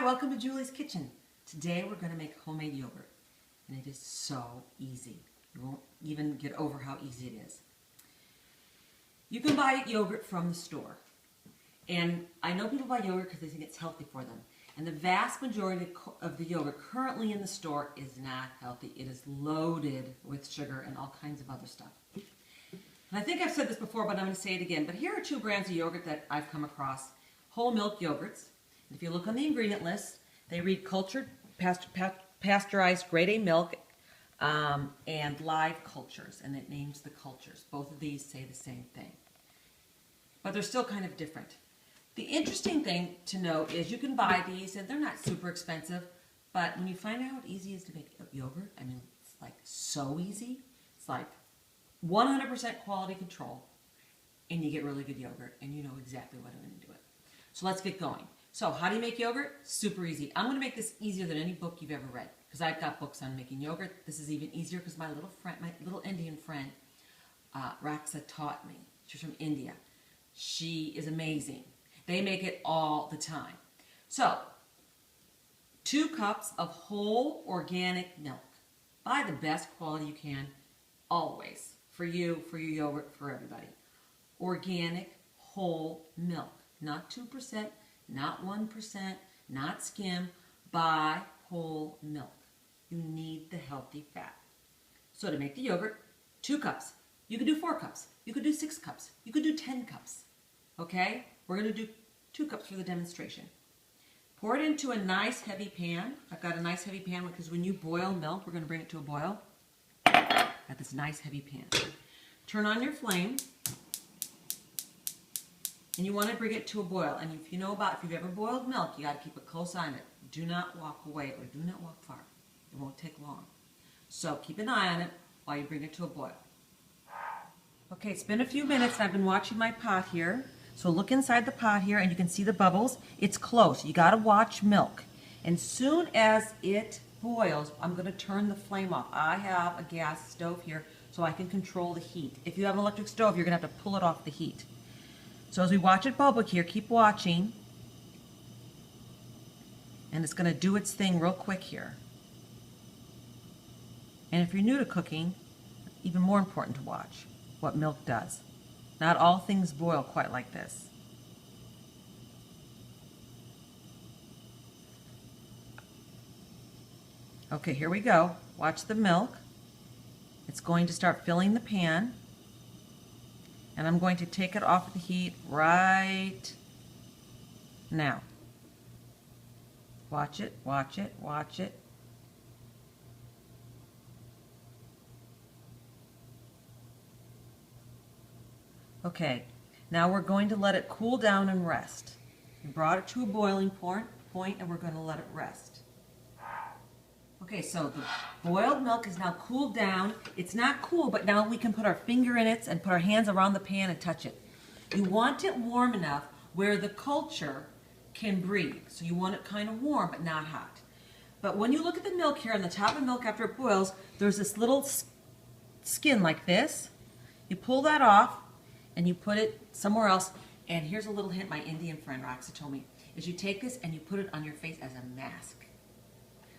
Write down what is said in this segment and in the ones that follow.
Hi, welcome to Julie's Kitchen. Today we're going to make homemade yogurt, and it is so easy. You won't even get over how easy it is. You can buy yogurt from the store, and I know people buy yogurt because they think it's healthy for them, and the vast majority of the yogurt currently in the store is not healthy. It is loaded with sugar and all kinds of other stuff. And I think I've said this before, but I'm going to say it again, but here are two brands of yogurt that I've come across. Whole milk yogurts. If you look on the ingredient list, they read cultured, pasteurized grade A milk and live cultures, and it names the cultures. Both of these say the same thing, but they're still kind of different. The interesting thing to note is you can buy these, and they're not super expensive, but when you find out how easy it is to make yogurt, I mean, it's like so easy. It's like 100% quality control, and you get really good yogurt, and you know exactly what I'm going to do it. So let's get going. So how do you make yogurt? Super easy. I'm going to make this easier than any book you've ever read because I've got books on making yogurt. This is even easier because my little Indian friend, Raxa, taught me. She's from India. She is amazing. They make it all the time. So 2 cups of whole organic milk. Buy the best quality you can, always. For you, for your yogurt, for everybody. Organic whole milk. Not 2%. Not 1%, not skim, buy whole milk. You need the healthy fat. So to make the yogurt, 2 cups. You could do 4 cups. You could do 6 cups. You could do 10 cups. Okay? We're going to do 2 cups for the demonstration. Pour it into a nice heavy pan. I've got a nice heavy pan because when you boil milk, we're going to bring it to a boil. Got this nice heavy pan. Turn on your flame. And you want to bring it to a boil. And if you've ever boiled milk, you got to keep a close eye on it. Do not walk away or do not walk far. It won't take long. So keep an eye on it while you bring it to a boil. Okay, it's been a few minutes and I've been watching my pot here. So look inside the pot here and you can see the bubbles. It's close. You got to watch milk. And soon as it boils, I'm going to turn the flame off. I have a gas stove here so I can control the heat. If you have an electric stove, you're going to have to pull it off the heat. So as we watch it bubble here, keep watching. And it's going to do its thing real quick here. And if you're new to cooking, even more important to watch what milk does. Not all things boil quite like this. Okay, here we go. Watch the milk. It's going to start filling the pan. And I'm going to take it off the heat right now. Watch it, watch it, watch it. Okay, now we're going to let it cool down and rest. We brought it to a boiling point and we're going to let it rest. Okay, so the boiled milk is now cooled down. It's not cool, but now we can put our finger in it and put our hands around the pan and touch it. You want it warm enough where the culture can breathe. So you want it kind of warm, but not hot. But when you look at the milk here, on the top of the milk after it boils, there's this little skin like this. You pull that off and you put it somewhere else. And here's a little hint my Indian friend Raxa told me, is you take this and you put it on your face as a mask.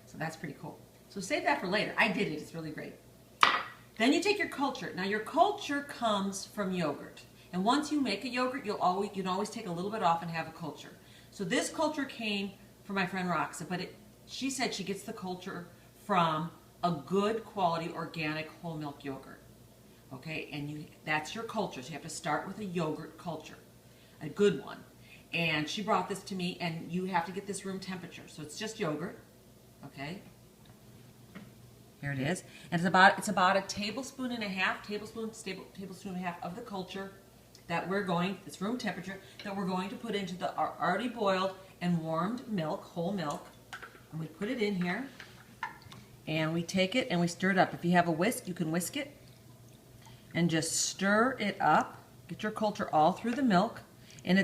So that's pretty cool. So save that for later. I did it. It's really great. Then you take your culture. Now your culture comes from yogurt. And once you make a yogurt, you can always take a little bit off and have a culture. So this culture came from my friend Raxa, but she said she gets the culture from a good quality organic whole milk yogurt. Okay, and that's your culture. So you have to start with a yogurt culture, a good one. And she brought this to me, and you have to get this room temperature. So it's just yogurt. Okay, here it is, and it's about a tablespoon and a half of the culture that we're going. It's room temperature that we're going to put into the already boiled and warmed milk, whole milk, and we put it in here, and we take it and we stir it up. If you have a whisk, you can whisk it, and just stir it up. Get your culture all through the milk, and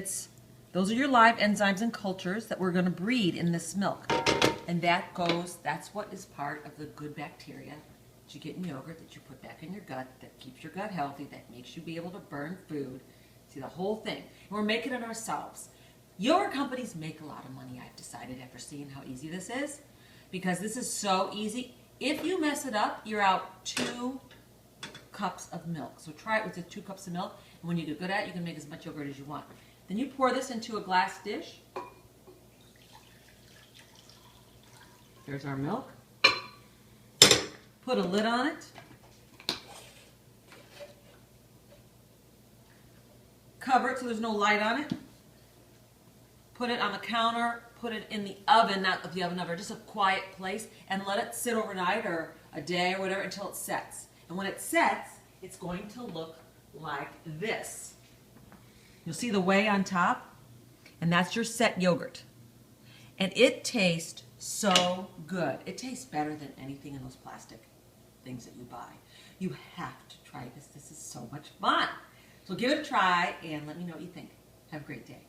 those are your live enzymes and cultures that we're going to breed in this milk. And that's what is part of the good bacteria that you get in yogurt, that you put back in your gut, that keeps your gut healthy, that makes you be able to burn food. See, the whole thing. And we're making it ourselves. Yogurt companies make a lot of money, I've decided after seeing how easy this is, because this is so easy. If you mess it up, you're out 2 cups of milk. So try it with the 2 cups of milk, and when you get good at it, you can make as much yogurt as you want. Then you pour this into a glass dish. There's our milk. Put a lid on it. Cover it so there's no light on it. Put it on the counter, put it in the oven, not the oven, just a quiet place, and let it sit overnight or a day or whatever until it sets. And when it sets, it's going to look like this. You'll see the whey on top, and that's your set yogurt. And it tastes so good. It tastes better than anything in those plastic things that you buy. You have to try this. This is so much fun. So give it a try and let me know what you think. Have a great day.